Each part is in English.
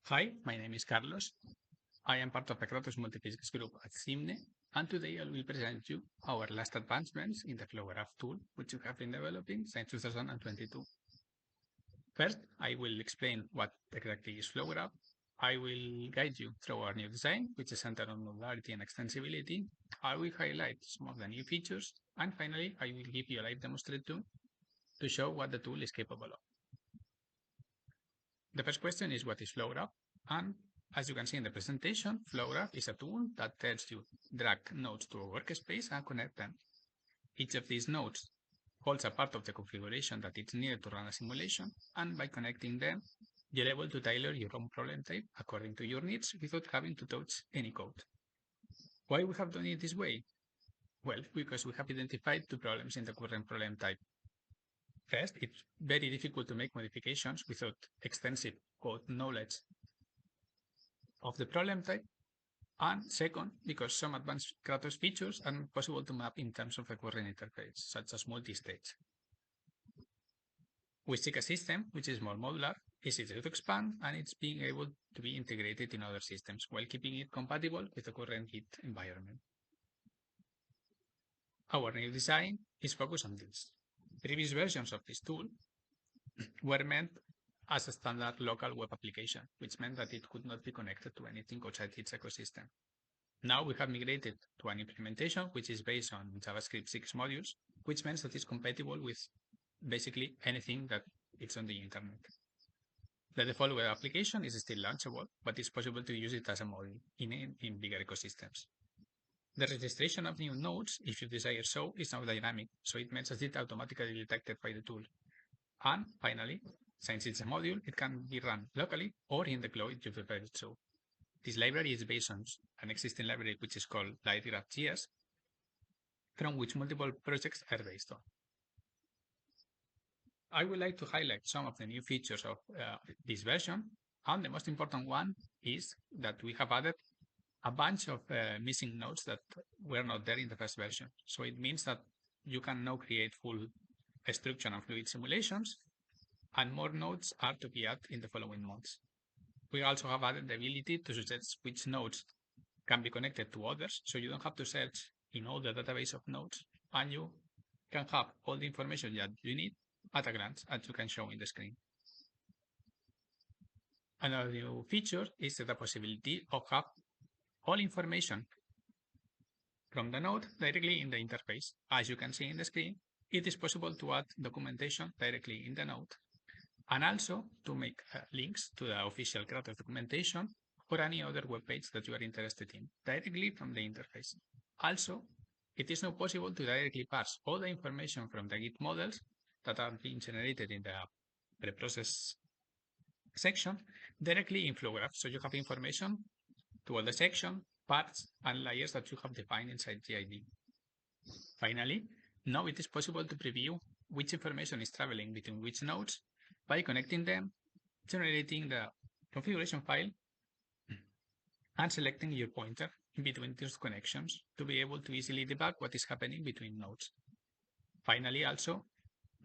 Hi, my name is Carlos. I am part of the Kratos Multiphysics group at CIMNE, and today I will present you our last advancements in the FlowGraph tool, which we have been developing since 2022. First, I will explain what exactly is FlowGraph. I will guide you through our new design, which is centered on modularity and extensibility. I will highlight some of the new features, and finally, I will give you a live demonstration to show what the tool is capable of. The first question is, what is FlowGraph? And as you can see in the presentation, FlowGraph is a tool that lets you drag nodes to a workspace and connect them. Each of these nodes holds a part of the configuration that is needed to run a simulation, and by connecting them, you're able to tailor your own problem type according to your needs without having to touch any code. Why we have done it this way? Well, because we have identified two problems in the current problem type. First, it's very difficult to make modifications without extensive code knowledge of the problem type. And second, because some advanced Kratos features are not possible to map in terms of the current interface, such as multi-stage. We seek a system which is more modular, easy to expand, and it's being able to be integrated in other systems while keeping it compatible with the current GiD environment. Our new design is focused on this. Previous versions of this tool were meant as a standard local web application, which meant that it could not be connected to anything outside its ecosystem. Now we have migrated to an implementation which is based on JavaScript 6 modules, which means that it's compatible with basically anything that is on the internet. The default web application is still launchable, but it's possible to use it as a module in bigger ecosystems. The registration of new nodes, if you desire so, is now dynamic, so it means that it's automatically detected by the tool. And finally, since it's a module, it can be run locally or in the cloud if you prefer it so. This library is based on an existing library which is called FlowGraph.js, from which multiple projects are based on. I would like to highlight some of the new features of this version, and the most important one is that we have added a bunch of missing nodes that were not there in the first version. So it means that you can now create full structure and fluid simulations, and more nodes are to be added in the following months. We also have added the ability to suggest which nodes can be connected to others, so you don't have to search in all the database of nodes, and you can have all the information that you need at a glance, as you can show in the screen. Another new feature is the possibility of have all information from the node directly in the interface. As you can see in the screen, it is possible to add documentation directly in the node, and also to make links to the official Kratos documentation or any other web page that you are interested in directly from the interface. Also, it is now possible to directly parse all the information from the GiD models that are being generated in the preprocess section directly in FlowGraph. So you have information to all the section, parts, and layers that you have defined inside GiD. Finally, now it is possible to preview which information is traveling between which nodes by connecting them, generating the configuration file, and selecting your pointer in between these connections to be able to easily debug what is happening between nodes. Finally, also,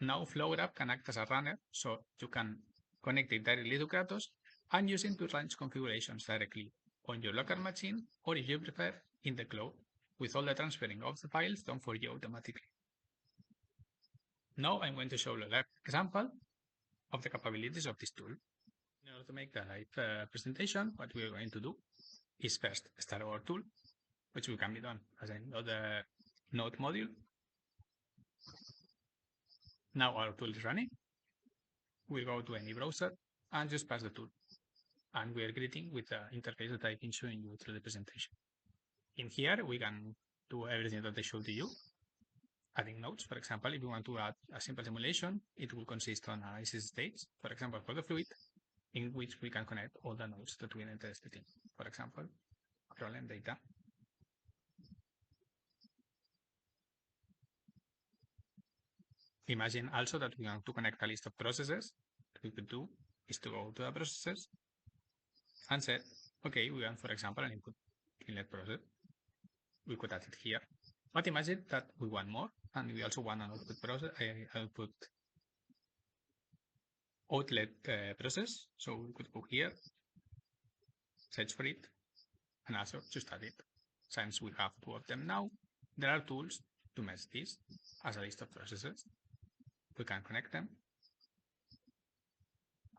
now FlowGraph can act as a runner, so you can connect it directly to Kratos and use it to run configurations directly on your local machine, or if you prefer, in the cloud, with all the transferring of the files done for you automatically. Now I'm going to show a live example of the capabilities of this tool. In order to make the live presentation, what we're going to do is first start our tool, which can be done as another node module. Now our tool is running. We go to any browser and just pass the tool. And we are greeting with the interface that I've been showing you through the presentation. In here, we can do everything that I showed to you. Adding nodes, for example, if you want to add a simple simulation, it will consist on analysis states, for example, for the fluid, in which we can connect all the nodes that we are interested in. For example, problem data. Imagine also that we want to connect a list of processes. What we could do is to go to the processes and say, okay, we want, for example, an inlet process. We could add it here. But imagine that we want more, and we also want an output process, outlet process. So we could go here search for it, and also to study it. Since we have two of them now, there are tools to match this as a list of processes. We can connect them,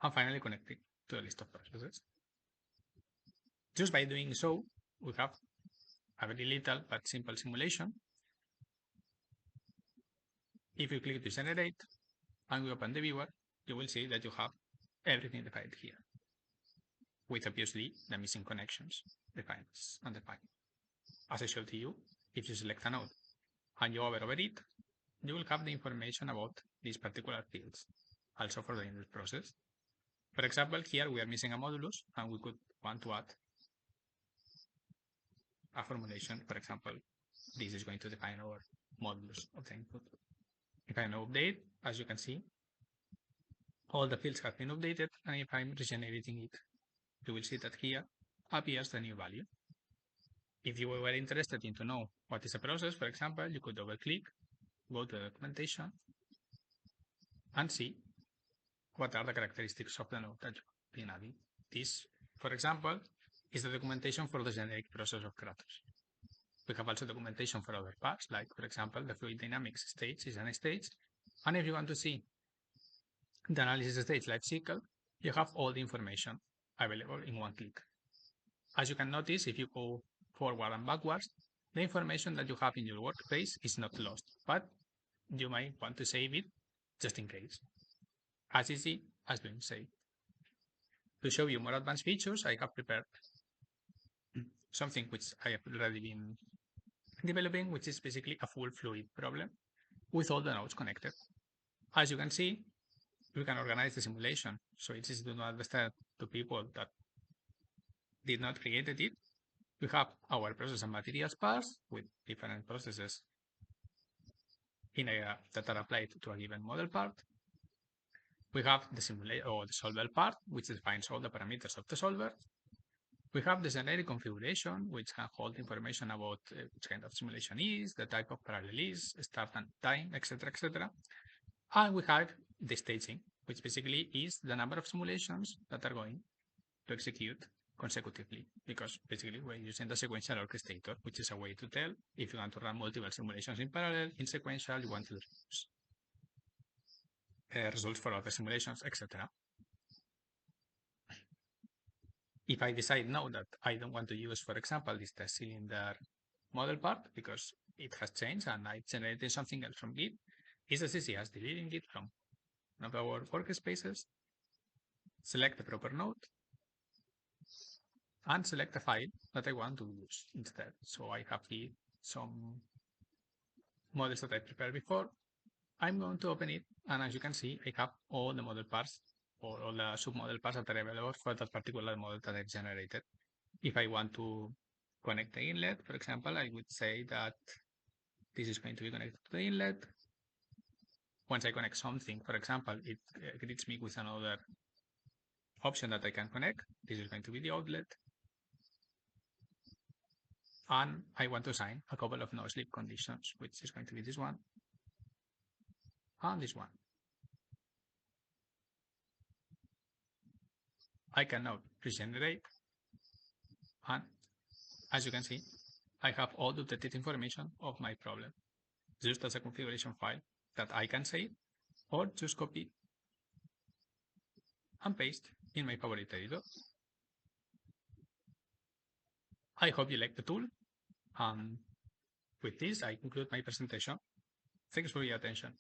and finally connect it to the list of processes. Just by doing so, we have a very little but simple simulation. If you click to generate and we open the viewer, you will see that you have everything defined here, with obviously the missing connections defined and defined. As I showed to you, if you select a node and you hover over it, you will have the information about these particular fields, also for the index process. For example, here we are missing a modulus, and we could want to add a formulation. For example, this is going to define our modulus of the input. If I now update, as you can see, all the fields have been updated, and if I'm regenerating it, you will see that here appears the new value. If you were interested in to know what is a process, for example, you could double-click, go to the documentation, and see what are the characteristics of the node that you've been adding. This, for example, is the documentation for the generic process of Kratos. We have also documentation for other parts, like, for example, the fluid dynamics stage is an stage. And if you want to see the analysis stage life cycle, you have all the information available in one click. As you can notice, if you go forward and backwards, the information that you have in your workspace is not lost, but you might want to save it just in case. As easy as doing save. To show you more advanced features, I have prepared something which I have already been developing, which is basically a full fluid problem with all the nodes connected. As you can see, we can organize the simulation, so it is do not understand to people that did not create it. We have our process and materials parts with different processes that are applied to a given model part. We have the simulator or the solver part, which defines all the parameters of the solver. We have the generic configuration, which can hold information about which kind of simulation is, the type of parallel is, start and time, etc., etc. And we have the staging, which basically is the number of simulations that are going to execute consecutively, because basically we're using the sequential orchestrator, which is a way to tell if you want to run multiple simulations in parallel, in sequential, you want to use results for other simulations, etc. If I decide now that I don't want to use, for example, this test cylinder model part because it has changed and I generated something else from GiD, it's as easy as deleting it from one of our workspaces, select the proper node, and select the file that I want to use instead. So I have here some models that I prepared before. I'm going to open it, and as you can see, I have all the model parts or all the submodel parts that are available for that particular model that I generated. If I want to connect the inlet, for example, I would say that this is going to be connected to the inlet. Once I connect something, for example, it greets me with another option that I can connect. This is going to be the outlet. And I want to assign a couple of no-sleep conditions, which is going to be this one and this one. I can now regenerate, and as you can see, I have all the updated information of my problem, just as a configuration file that I can save or just copy and paste in my favorite editor. I hope you like the tool, and with this, I conclude my presentation. Thanks for your attention.